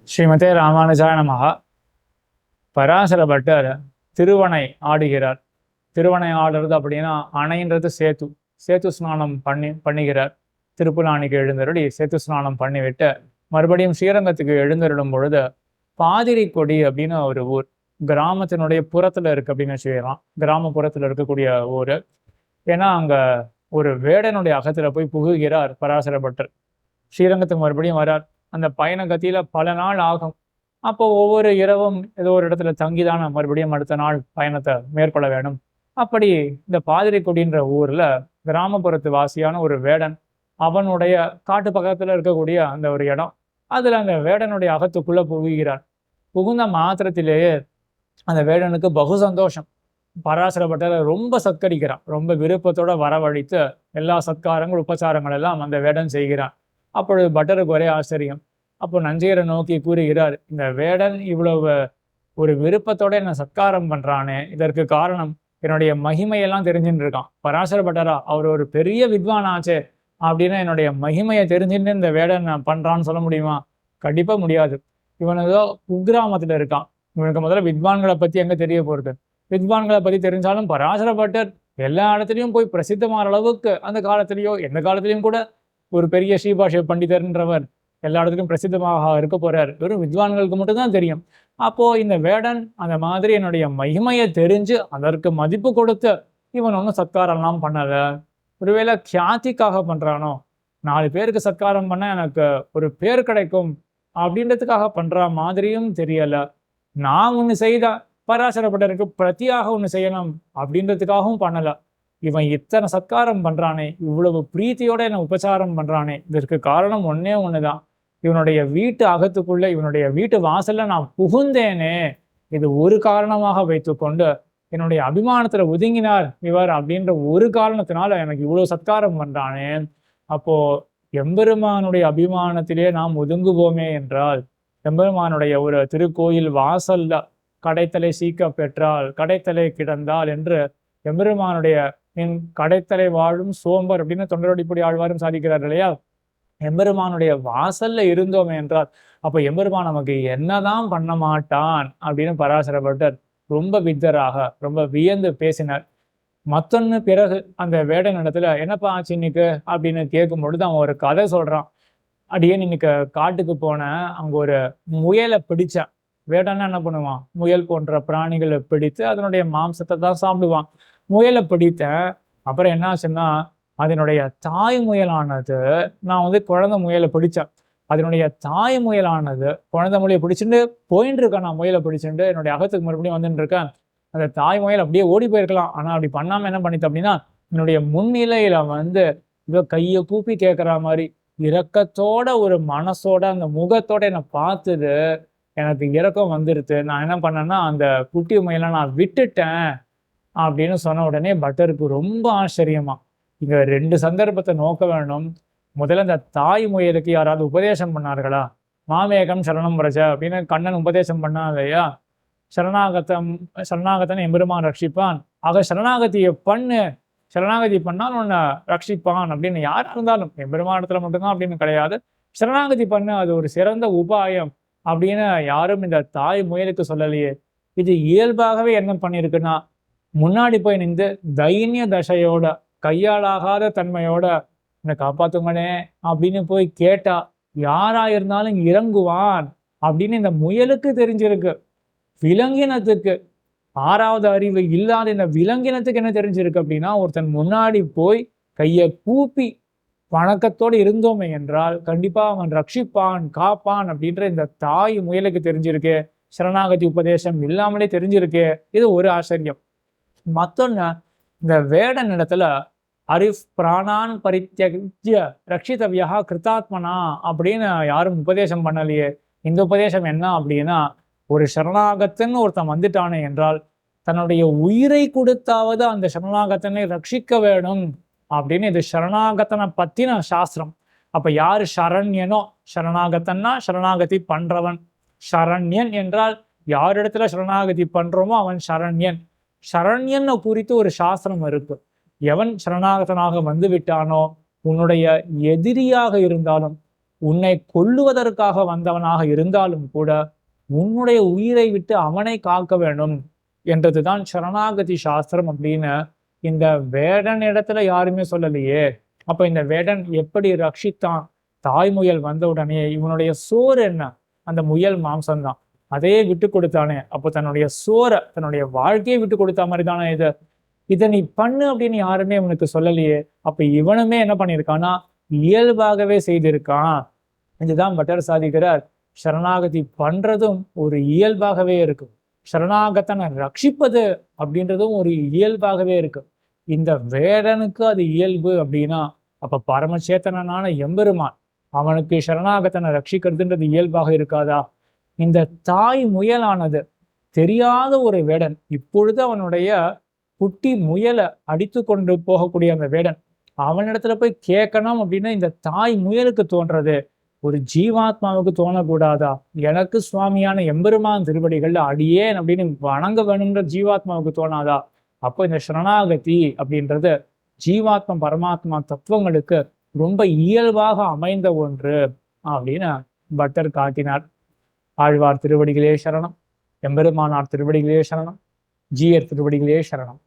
ஸ்ரீமதே ராமானுஜாய நமஹ. பராசர பட்டர் திருவனை ஆடுகிறார். திருவனை ஆடுறது அப்படின்னா அணைன்றது சேத்து. சேத்து ஸ்நானம் பண்ணுகிறார். திருப்புலானிக்கு எழுந்தருளி சேத்து ஸ்நானம் பண்ணிவிட்டு மறுபடியும் ஸ்ரீரங்கத்துக்கு எழுந்தருளும் பொழுது பாதிரி கொடி அப்படின்னு ஒரு ஊர் கிராமத்தினுடைய புறத்துல இருக்கு அப்படின்னு வச்சுக்கலாம். கிராமப்புறத்துல இருக்கக்கூடிய ஊர். ஏன்னா அங்க ஒரு வேடனுடைய அகத்துல போய் புகுகிறார் பராசர பட்டர். ஸ்ரீரங்கத்துக்கு மறுபடியும் வரார். அந்த பயண கத்தியில பல நாள் ஆகும். அப்போ ஒவ்வொரு இரவும் ஏதோ ஒரு இடத்துல தங்கிதான மறுபடியும் அடுத்த நாள் பயணத்தை மேற்கொள்ள வேணும். அப்படி இந்த பாதிரிக்குடின்ற ஊர்ல கிராமப்புறத்து வாசியான ஒரு வேடன், அவனுடைய காட்டு பக்கத்துல இருக்கக்கூடிய அந்த ஒரு இடம், அதுல அந்த வேடனுடைய அகத்துக்குள்ள புகுகிறார். புகுந்த மாத்திரத்திலேயே அந்த வேடனுக்கு பகு சந்தோஷம். பராசர பட்டரை ரொம்ப சத்கரிக்கிறான். ரொம்ப விருப்பத்தோட வரவழைத்து எல்லா சத்காரங்கள் உபச்சாரங்கள் எல்லாம் அந்த வேடன் செய்கிறான். அப்பொழுது பட்டருக்கு ஒரே ஆச்சரியம். அப்போ நஞ்சையரை நோக்கி கூறுகிறார், இந்த வேடன் இவ்வளவு ஒரு விருப்பத்தோட என்ன சத்காரம் பண்றானே, இதற்கு காரணம் என்னுடைய மகிமையெல்லாம் தெரிஞ்சுட்டு இருக்கான். பராசர பட்டரா, அவர் ஒரு பெரிய வித்வான் ஆச்சே அப்படின்னு என்னுடைய மகிமையை தெரிஞ்சுட்டு இந்த வேடன் பண்றான்னு சொல்ல முடியுமா? கண்டிப்பா முடியாது. இவன் ஏதோ குக்கிராமத்துல இருக்கான். இவனுக்கு முதல்ல வித்வான்களை பத்தி எங்க தெரிய போறது? வித்வான்களை பத்தி தெரிஞ்சாலும் பராசர பட்டர் எல்லா இடத்துலையும் போய் பிரசித்தமான அளவுக்கு அந்த காலத்திலயோ எந்த காலத்திலையும் கூட ஒரு பெரிய ஸ்ரீபாஷ பண்டிதர்ன்றவர் எல்லா இடத்துலையும் பிரசித்தமாக இருக்க போறார். வெறும் வித்வான்களுக்கு மட்டும்தான் தெரியும். அப்போ இந்த வேடன் அந்த மாதிரி என்னுடைய மகிமையை தெரிஞ்சு அதற்கு மதிப்பு கொடுத்து இவன் ஒன்றும் சத்காரம்லாம் பண்ணல. ஒருவேளை கியாத்திக்காக பண்றானோ, 4 பேருக்கு சத்காரம் பண்ண எனக்கு ஒரு பேர் கிடைக்கும் அப்படின்றதுக்காக பண்ற மாதிரியும் தெரியல. நான் ஒன்று செய்த பராசரப்பட்டருக்கு பிரத்தியாக ஒன்று செய்யணும் அப்படின்றதுக்காகவும் பண்ணல. இவன் இத்தனை சத்காரம் பண்றானே, இவ்வளவு பிரீத்தியோட என்ன உபச்சாரம் பண்றானே, இதற்கு காரணம் ஒன்னே ஒண்ணுதான். இவனுடைய வீட்டு அகத்துக்குள்ள, இவனுடைய வீட்டு வாசல்ல நான் புகுந்தேனே, இது ஒரு காரணமாக வைத்துக்கொண்டு என்னுடைய அபிமானத்துல ஒதுங்கினார் இவர் அப்படின்ற ஒரு காரணத்தினால எனக்கு இவ்வளவு சத்காரம் பண்றானே. அப்போ எம்பெருமானுடைய அபிமானத்திலே நாம் ஒதுங்குவோமே என்றால், எம்பெருமானுடைய ஒரு திருக்கோயில் வாசல்ல கடைத்தலை சீக்க பெற்றால் கடைத்தலை கிடந்தால் என்று எம்பெருமானுடைய கடைத்தலை வாழும் சோம்பர் அப்படின்னு தொண்டரடிப்படி ஆழ்வாரும் சாதிக்கிறார் இல்லையா? எம்பெருமானுடைய வாசல்ல இருந்தோம் என்றால் அப்ப எம்பெருமான் நமக்கு என்னதான் பண்ண மாட்டான் அப்படின்னு பராசரப்பட்டர் ரொம்ப வித்தராக ரொம்ப வியந்து பேசினார். மத்தொன்னு பிறகு அந்த வேடன் இடத்துல என்னப்பா ஆச்சு இன்னைக்கு அப்படின்னு கேட்கும் பொழுது அவன் ஒரு கதை சொல்றான். அடியே இன்னைக்கு காட்டுக்கு போனேன், அங்க ஒரு முயலை பிடிச்சேன். வேடன்னா என்ன பண்ணுவான்? முயல் போன்ற பிராணிகளை பிடித்து அதனுடைய மாംസத்தை தான் சாப்பிடுவான். முயலை பிடித்தேன். அப்புறம் என்ன ஆச்சுன்னா, அதனுடைய தாய் முயலானது, நான் குழந்தை முயலை பிடிச்சேன். அதனுடைய தாய் முயலானது குழந்தை முயலை பிடிச்சிட்டு போயிட்டு இருக்கேன். நான் முயலை பிடிச்சிட்டு என்னுடைய அகத்துக்கு மறுபடியும் வந்துட்டு இருக்கேன். அந்த தாய் முயல் அப்படியே ஓடி போயிருக்கலாம். ஆனா அப்படி பண்ணாம என்ன பண்ணிட்டு அப்படின்னா, என்னுடைய முன்னிலையில இதோ கையை கூப்பி கேட்குற மாதிரி இரக்கத்தோட ஒரு மனசோட அந்த முகத்தோட என்னை பார்த்துது. எனக்கு இரக்கம் வந்துடுது. நான் என்ன பண்ணேன்னா, அந்த குட்டி முயலை நான் விட்டுட்டேன் அப்படின்னு சொன்ன உடனே பட்டருக்கு ரொம்ப ஆச்சரியமா. இங்க 2 சந்தர்ப்பத்தை நோக்க வேணும். முதல்ல இந்த தாய் முயலுக்கு யாராவது உபதேசம் பண்ணார்களா? மாமேகம் சரணம் பிரஜ அப்படின்னு கண்ணன் உபதேசம் பண்ணா இல்லையா? சரணாகத்தன் எம்பெருமான் ரட்சிப்பான். ஆக சரணாகதியை பண்ணு, சரணாகதி பண்ணால் உன்னை ரட்சிப்பான் அப்படின்னு யாரா இருந்தாலும், எம்பெருமானத்துல மட்டும்தான் அப்படின்னு கிடையாது. சரணாகதி பண்ணு, அது ஒரு சிறந்த உபாயம் அப்படின்னு யாரும் இந்த தாய் முயலுக்கு சொல்லலையே. இது இயல்பாகவே என்ன பண்ணிருக்குன்னா, முன்னாடி போய் நின்று தைன்ய தசையோட கையாளாகாத தன்மையோட என்னை காப்பாத்துங்கனே அப்படின்னு போய் கேட்டா யாரா இருந்தாலும் இறங்குவான் அப்படின்னு இந்த முயலுக்கு தெரிஞ்சிருக்கு. விலங்கினத்துக்கு, 6வது அறிவு இல்லாத இந்த விலங்கினத்துக்கு என்ன தெரிஞ்சிருக்கு அப்படின்னா, ஒருத்தன் முன்னாடி போய் கையை கூப்பி வணக்கத்தோடு இருந்தோமே என்றால் கண்டிப்பா அவன் ரட்சிப்பான் காப்பான் அப்படின்ற இந்த தாய் முயலுக்கு தெரிஞ்சிருக்கு. சரணாகதி உபதேசம் இல்லாமலே தெரிஞ்சிருக்கு. இது ஒரு ஆச்சரியம். மத்தொன்னு, இந்த வேடன் இடத்துல அரிஃப் பிராணான் பரித்யஜ்ய ரட்சிதவ்யா கிருதாத்மனா அப்படின்னு யாரும் உபதேசம் பண்ணலையே. இந்த உபதேசம் என்ன அப்படின்னா, ஒரு சரணாகத்தன்னு ஒருத்தன் வந்துட்டானே என்றால் தன்னுடைய உயிரை கொடுத்தாவது அந்த சரணாகத்தனை ரட்சிக்க வேணும் அப்படின்னு இது சரணாகத்தனை பத்தின சாஸ்திரம். அப்ப யாரு சரண்யனோ, சரணாகத்தன்னா சரணாகதி பண்றவன். சரண்யன் என்றால் யாரிடத்துல சரணாகதி பண்றோமோ அவன் சரண்யன். சரண்யன் குறித்து ஒரு சாஸ்திரம் இருக்கு. எவன் சரணாகதனாக வந்து விட்டானோ, உன்னுடைய எதிரியாக இருந்தாலும் உன்னை கொல்லுவதற்காக வந்தவனாக இருந்தாலும் கூட உன்னுடைய உயிரை விட்டு அவனை காக்க வேண்டும் என்றதுதான் சரணாகதி சாஸ்திரம் அப்படின்னு இந்த வேடன் இடத்துல யாருமே சொல்லலையே. அப்ப இந்த வேடன் எப்படி ரட்சித்தான்? தாய் முயல் வந்த உடனே இவனுடைய சோறு என்ன? அந்த முயல் மாம்சம்தான். அதையே விட்டு கொடுத்தானே. அப்போ தன்னுடைய சோறை, தன்னுடைய வாழ்க்கையை விட்டு கொடுத்த மாதிரி தானே இது. இதை நீ பண்ணு அப்படின்னு யாருமே இவனுக்கு சொல்லலையே. அப்ப இவனுமே என்ன பண்ணியிருக்கான்னா இயல்பாகவே செய்திருக்கான். இதுதான் பட்டர் சாதிக்கிறார். சரணாகதி பண்றதும் ஒரு இயல்பாகவே இருக்கும். சரணாகத்தனை ரட்சிப்பது அப்படின்றதும் ஒரு இயல்பாகவே இருக்கு. இந்த வேடனுக்கு அது இயல்பு அப்படின்னா அப்ப பரமச்சேத்தனான எம்பெருமான் அவனுக்கு சரணாகத்தனை ரட்சிக்கிறதுன்றது இயல்பாக இருக்காதா? இந்த தாய் முயலானது தெரியாத ஒரு வேடன், இப்பொழுது அவனுடைய குட்டி முயலை அடித்து கொண்டு போகக்கூடிய அந்த வேடன் அவனிடத்துல போய் கேட்கணும் அப்படின்னா இந்த தாய் முயலுக்கு தோன்றது ஒரு ஜீவாத்மாவுக்கு தோணக்கூடாதா? எனக்கு சுவாமியான எம்பெருமான் திருவடிகள்ல அடியேன் அப்படின்னு வணங்க வேணும்ன்ற ஜீவாத்மாவுக்கு தோணாதா? அப்போ இந்த சரணாகதி அப்படின்றது ஜீவாத்மா பரமாத்மா தத்துவங்களுக்கு ரொம்ப இயல்பாக அமைந்த ஒன்று அப்படின்னு பட்டர் காட்டினார். ஆழ்வார் திருவடிகளே சரணம், எம்பெருமானார் திருவடிகளே சரணம், ஜீயர் திருவடிகளே சரணம்.